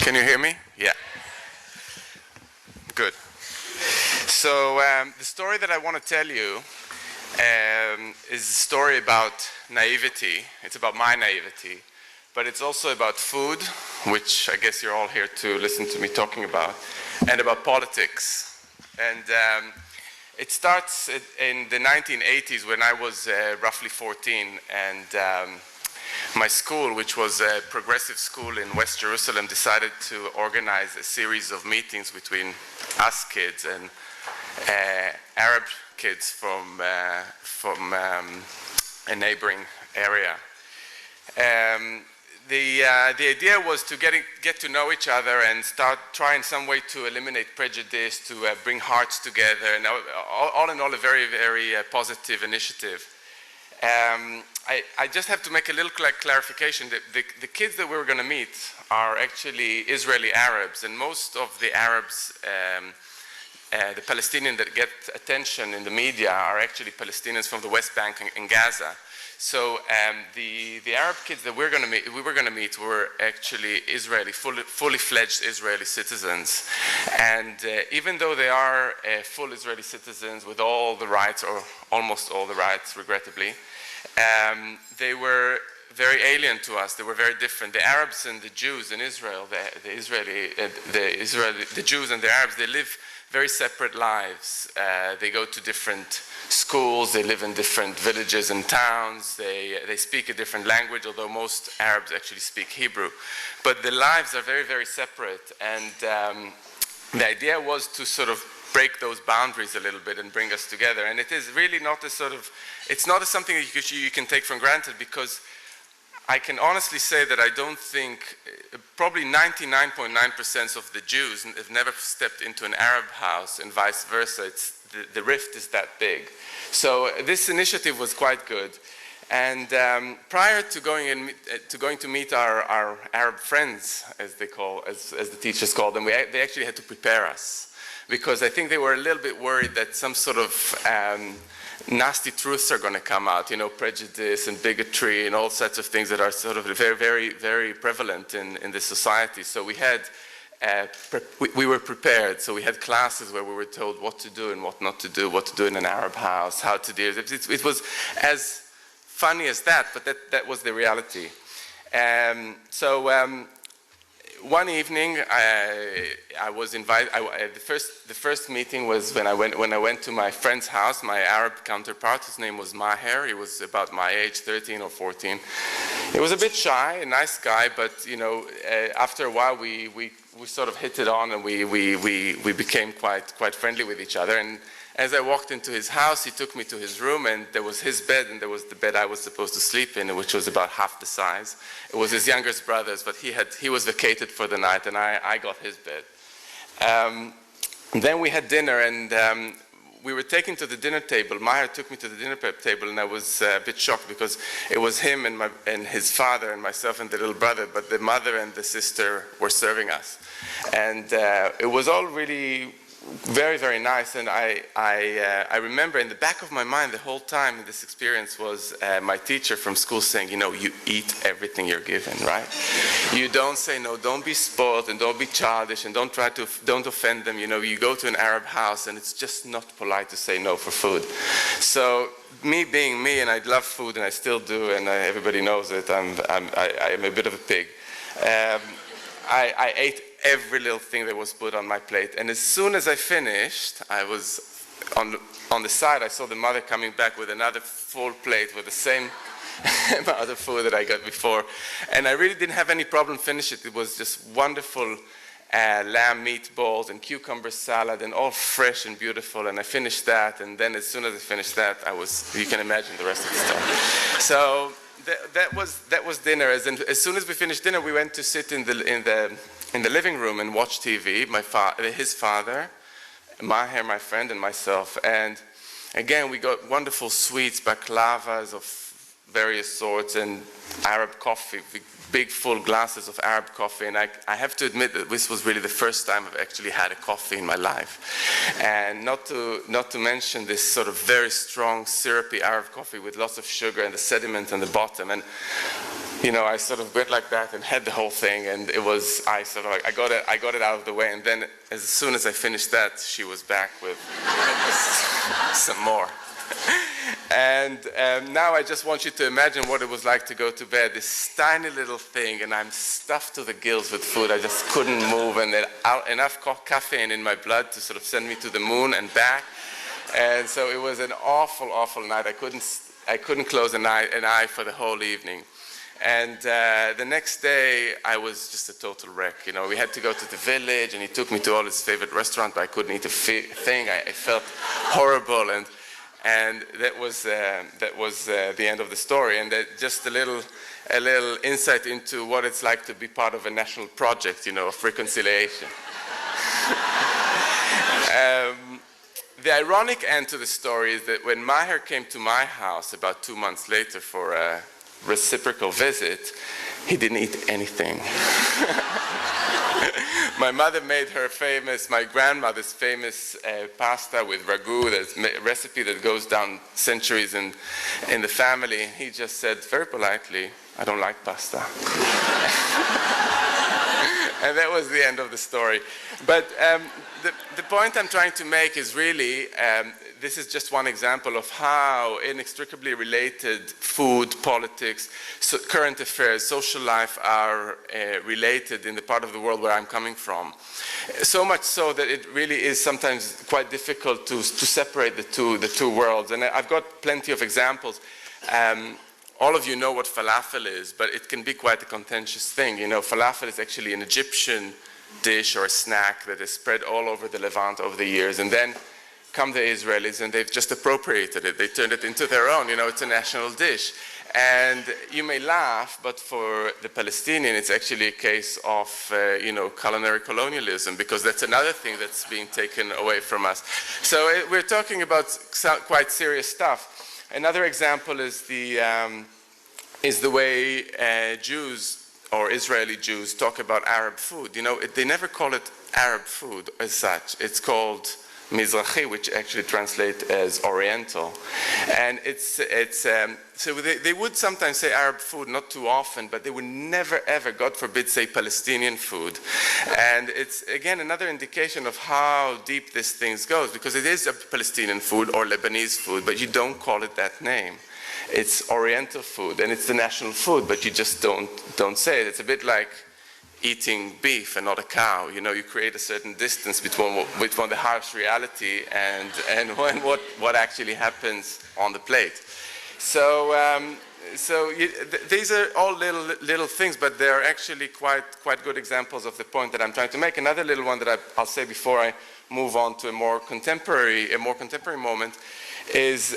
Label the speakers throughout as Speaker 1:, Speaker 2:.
Speaker 1: Can you hear me? Yeah. Good. So the story that I want to tell you is a story about naivety. It's about my naivety, but it's also about food, which I guess you're all here to listen to me talking about, and about politics. And it starts in the 1980s when I was roughly 14, and my school, which was a progressive school in West Jerusalem, decided to organize a series of meetings between us kids and Arab kids from a neighboring area. The idea was to get to know each other and start trying some way to eliminate prejudice, to bring hearts together, and all in all a very, very positive initiative. I just have to make a little clarification. The kids that we were going to meet are actually Israeli Arabs, and most of the Arabs, the Palestinians that get attention in the media are actually Palestinians from the West Bank and Gaza. So the Arab kids that we were going to meet were actually Israeli, fully fledged Israeli citizens. And even though they are full Israeli citizens with all the rights, or almost all the rights, regrettably, they were very alien to us. They were very different. The Arabs and the Jews in Israel, the Jews and the Arabs, they live very separate lives. They go to different schools, they live in different villages and towns, they speak a different language, although most Arabs actually speak Hebrew. But the lives are very, very separate, and the idea was to sort of break those boundaries a little bit and bring us together. And it is really not it's not something that you can take for granted, because I can honestly say that I don't think, probably 99.9% of the Jews have never stepped into an Arab house, and vice versa. The rift is that big. So this initiative was quite good. And prior to going to meet our Arab friends, as the teachers called them, they actually had to prepare us, because I think they were a little bit worried that some sort of nasty truths are going to come out, prejudice and bigotry and all sorts of things that are sort of very, very, very prevalent in this society. So we had, we were prepared. So we had classes where we were told what to do and what not to do, what to do in an Arab house, how to deal. It was as funny as that, but that was the reality. One evening, I was invited. The first meeting was when I went to my friend's house, my Arab counterpart. His name was Maher. He was about my age, 13 or 14. He was a bit shy, a nice guy, but after a while we sort of hit it on, and we became quite friendly with each other. And as I walked into his house, he took me to his room, and there was his bed, and there was the bed I was supposed to sleep in, which was about half the size. It was his youngest brother's, but he was vacated for the night, and I got his bed. Then we had dinner, and we were taken to the dinner table. Maher took me to the dinner table, and I was a bit shocked, because it was him and his father and myself and the little brother, but the mother and the sister were serving us. And it was all really very, very nice. And I remember in the back of my mind the whole time in this experience was my teacher from school saying, you eat everything you're given, right? You don't say no, don't be spoiled, and don't be childish, and don't offend them. You go to an Arab house, and it's just not polite to say no for food. So me being me, and I love food, and I still do, and everybody knows it, I'm a bit of a pig. I ate every little thing that was put on my plate. And as soon as I finished, I was on the side, I saw the mother coming back with another full plate with the same amount of food that I got before. And I really didn't have any problem finishing it. It was just wonderful lamb meatballs and cucumber salad, and all fresh and beautiful. And I finished that, and then as soon as I finished that, you can imagine the rest of the stuff. So that was dinner. As soon as we finished dinner, we went to sit in the living room and watch TV. His father, Maher, my friend, and myself. And again, we got wonderful sweets, baklavas of various sorts, and Arab coffee, big full glasses of Arab coffee. And I have to admit that this was really the first time I've actually had a coffee in my life. And not to mention this sort of very strong syrupy Arab coffee with lots of sugar and the sediment on the bottom. And you know, I sort of went like that and had the whole thing, and it was, I got it out of the way, and then as soon as I finished that, she was back with some more. And now I just want you to imagine what it was like to go to bed, this tiny little thing, and I'm stuffed to the gills with food. I just couldn't move, and then enough caffeine in my blood to sort of send me to the moon and back. And so it was an awful, awful night. I couldn't close an eye for the whole evening. And the next day, I was just a total wreck. You know, we had to go to the village, and he took me to all his favorite restaurants, but I couldn't eat a thing. I felt horrible, and that was the end of the story. And just a little insight into what it's like to be part of a national project, you know, of reconciliation. The ironic end to the story is that when Maher came to my house about 2 months later for a reciprocal visit, he didn't eat anything. My mother made my grandmother's famous pasta with ragu. There's a recipe that goes down centuries in the family. He just said very politely, "I don't like pasta." And that was the end of the story. But the point I'm trying to make is really, this is just one example of how inextricably related food, politics, current affairs, social life are related in the part of the world where I'm coming from. So much so that it really is sometimes quite difficult to separate the two worlds. And I've got plenty of examples. All of you know what falafel is, but it can be quite a contentious thing. You know, falafel is actually an Egyptian dish or a snack that is spread all over the Levant over the years. And then come the Israelis, and they've just appropriated it. They turned it into their own. You know, it's a national dish. And you may laugh, but for the Palestinian, it's actually a case of, you know, culinary colonialism, because that's another thing that's being taken away from us. So we're talking about quite serious stuff. Another example is the way Jews or Israeli Jews talk about Arab food. You know, they never call it Arab food as such. It's called Mizrahi, which actually translates as Oriental. And so they would sometimes say Arab food, not too often, but they would never, ever, God forbid, say Palestinian food. And it's, again, another indication of how deep this thing goes, because it is a Palestinian food or Lebanese food, but you don't call it that name. It's Oriental food, and it's the national food, but you just don't say it. It's a bit like eating beef and not a cow. You know, you create a certain distance between the harsh reality and what actually happens on the plate. So these are all little things, but they're actually quite good examples of the point that I'm trying to make. Another little one that I'll say before I move on to a more contemporary moment is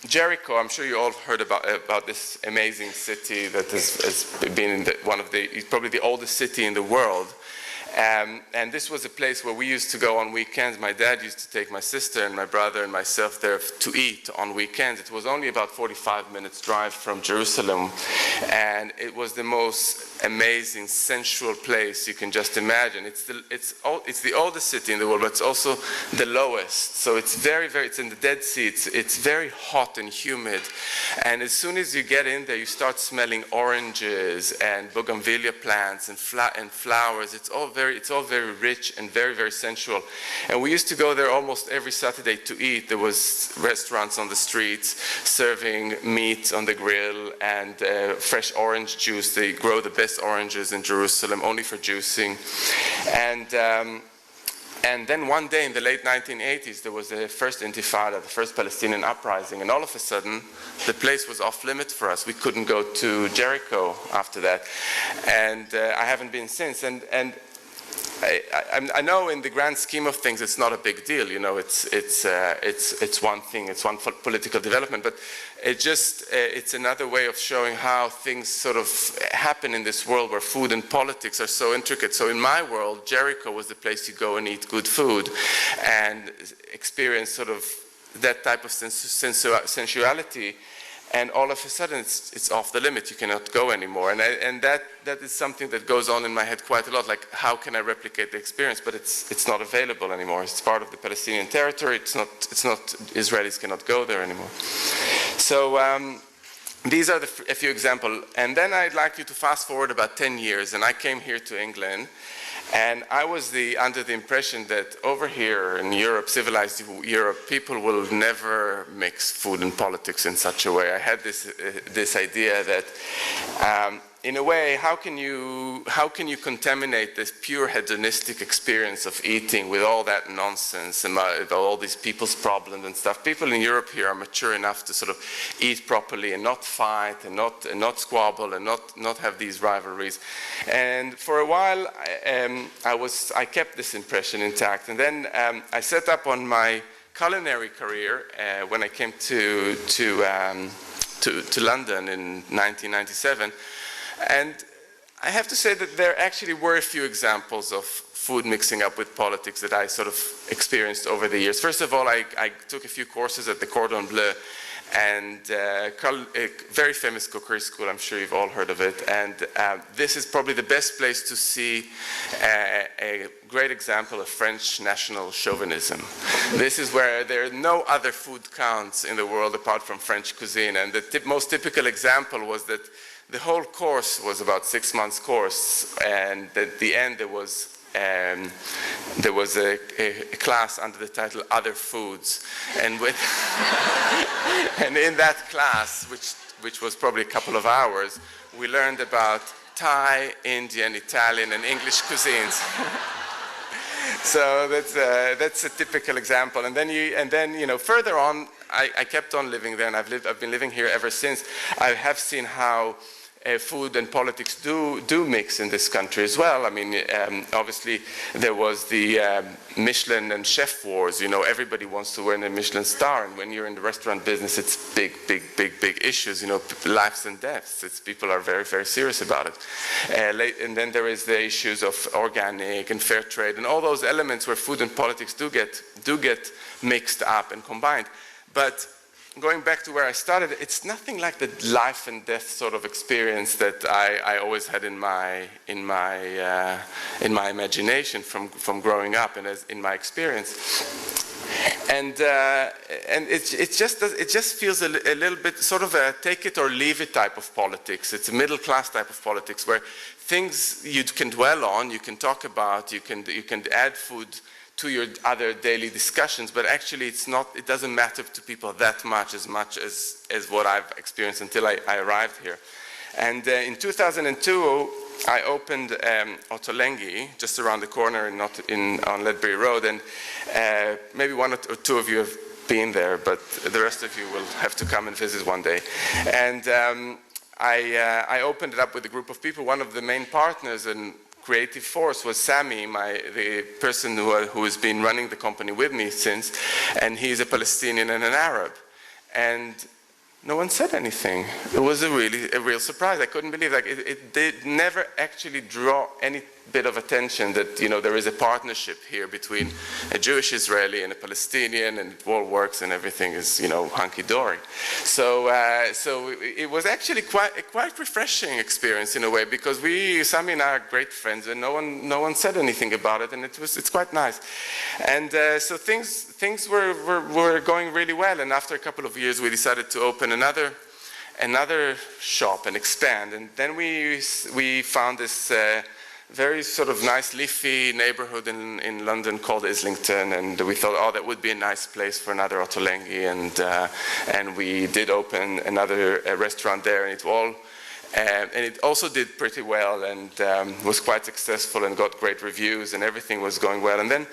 Speaker 1: Jericho. I'm sure you all heard about this amazing city that has been probably the oldest city in the world. And this was a place where we used to go on weekends. My dad used to take my sister and my brother and myself there to eat on weekends. It was only about 45 minutes drive from Jerusalem. And it was the most amazing, sensual place you can just imagine. It's the oldest city in the world, but it's also the lowest. So it's it's in the Dead Sea. It's very hot and humid. And as soon as you get in there, you start smelling oranges and bougainvillea plants and flowers. It's all very rich and very, very sensual. And we used to go there almost every Saturday to eat. There was restaurants on the streets serving meat on the grill and fresh orange juice. They grow the best oranges in Jerusalem, only for juicing. And then one day in the late 1980s, there was the first Intifada, the first Palestinian uprising, and all of a sudden, the place was off limits for us. We couldn't go to Jericho after that, and I haven't been since. And I know in the grand scheme of things, it's not a big deal. You know, it's one thing, it's one political development, but it's another way of showing how things sort of happen in this world where food and politics are so intricate. So in my world, Jericho was the place you go and eat good food and experience sort of that type of sensuality. And all of a sudden, it's off the limit. You cannot go anymore. And that is something that goes on in my head quite a lot. Like, how can I replicate the experience? But it's not available anymore. It's part of the Palestinian territory. It's not. Israelis cannot go there anymore. So these are a few examples. And then I'd like you to fast forward about 10 years, and I came here to England, and I was under the impression that over here in Europe, civilized Europe, people will never mix food and politics in such a way. I had this idea that, in a way, how can you contaminate this pure hedonistic experience of eating with all that nonsense and all these people's problems and stuff? People in Europe here are mature enough to sort of eat properly and not fight and not squabble and not have these rivalries. And for a while, I kept this impression intact. And then I set up on my culinary career when I came to London in 1997. And I have to say that there actually were a few examples of food mixing up with politics that I sort of experienced over the years. First of all, I took a few courses at the Cordon Bleu, and a very famous cookery school. I'm sure you've all heard of it. And this is probably the best place to see a great example of French national chauvinism. This is where there are no other food counts in the world apart from French cuisine. And the most typical example was that the whole course was about 6 months course, and at the end there was a class under the title Other Foods, and and in that class, which was probably a couple of hours, we learned about Thai, Indian, Italian, and English cuisines. So that's a typical example. And then you know, further on, I kept on living there, and I've been living here ever since. I have seen how food and politics do mix in this country as well. I mean, obviously there was the Michelin and chef wars. You know, everybody wants to win a Michelin star, and when you're in the restaurant business, it's big issues. You know, lives and deaths. People are very, very serious about it. And then there is the issues of organic and fair trade and all those elements where food and politics do get mixed up and combined. But going back to where I started, it's nothing like the life and death sort of experience that I always had in my imagination from growing up and in my experience. And it just feels a little bit sort of a take it or leave it type of politics. It's a middle class type of politics where things you can dwell on, you can talk about, you can add food to your other daily discussions, but actually it doesn't matter to people that much as what I've experienced until I arrived here. And in 2002, I opened Ottolenghi, just around the corner on Ledbury Road, and maybe one or two of you have been there, but the rest of you will have to come and visit one day. And I opened it up with a group of people. One of the main partners and creative force was Samim, the person who has been running the company with me since, and he's a Palestinian and an Arab. And no one said anything. It was a real surprise. I couldn't believe it did never actually draw any bit of attention that, you know, there is a partnership here between a Jewish Israeli and a Palestinian, and it all works and everything is, you know, hunky-dory. So it was actually quite refreshing experience in a way, because Sami and I are great friends, and no one said anything about it, and it's quite nice. And so things were going really well, and after a couple of years we decided to open another shop and expand, and then we found this very sort of nice leafy neighborhood in London called Islington, and we thought, oh, that would be a nice place for another Ottolenghi, and we did open another restaurant there, and it also did pretty well, and was quite successful and got great reviews, and everything was going well. And then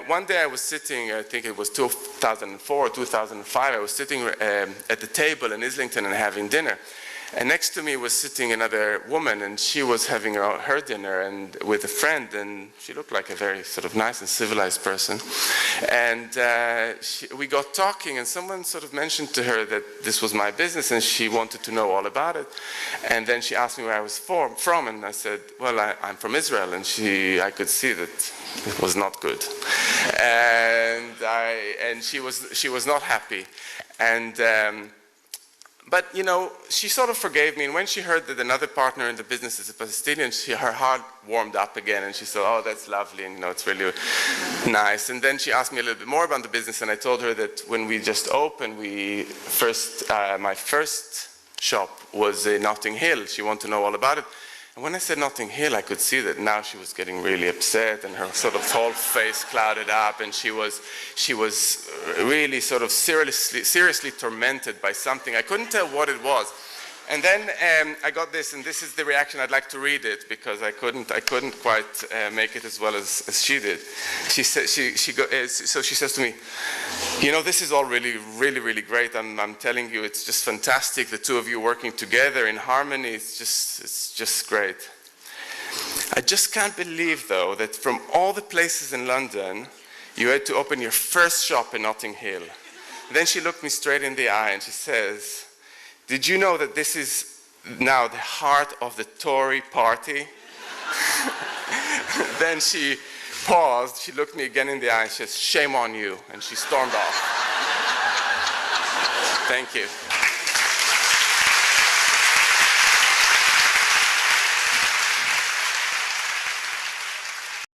Speaker 1: one day I was sitting, I think it was 2004 or 2005, I was sitting at the table in Islington and having dinner. And next to me was sitting another woman, and she was having her dinner and with a friend, and she looked like a very sort of nice and civilized person. And we got talking, and someone sort of mentioned to her that this was my business, and she wanted to know all about it. And then she asked me where I was from, and I said, well, I'm from Israel, and I could see that it was not good. And she was not happy. But, you know, she sort of forgave me, and when she heard that another partner in the business is a Palestinian, her heart warmed up again, and she said, oh, that's lovely, and, you know, it's really nice. And then she asked me a little bit more about the business, and I told her that when we just opened, my first shop was Notting Hill. She wanted to know all about it. And when I said Notting Hill, I could see that now she was getting really upset, and her sort of whole face clouded up, and she was really sort of seriously tormented by something. I couldn't tell what it was. And then I got this, and this is the reaction. I'd like to read it because I couldn't quite make it as well as she did. She said, so she says to me, you know, this is all really, really, really great. I'm telling you, it's just fantastic. The two of you working together in harmony, it's just great. I just can't believe, though, that from all the places in London, you had to open your first shop in Notting Hill. Then she looked me straight in the eye and she says, did you know that this is now the heart of the Tory party? Then she paused, she looked me again in the eye and she says, shame on you, and she stormed off. Thank you.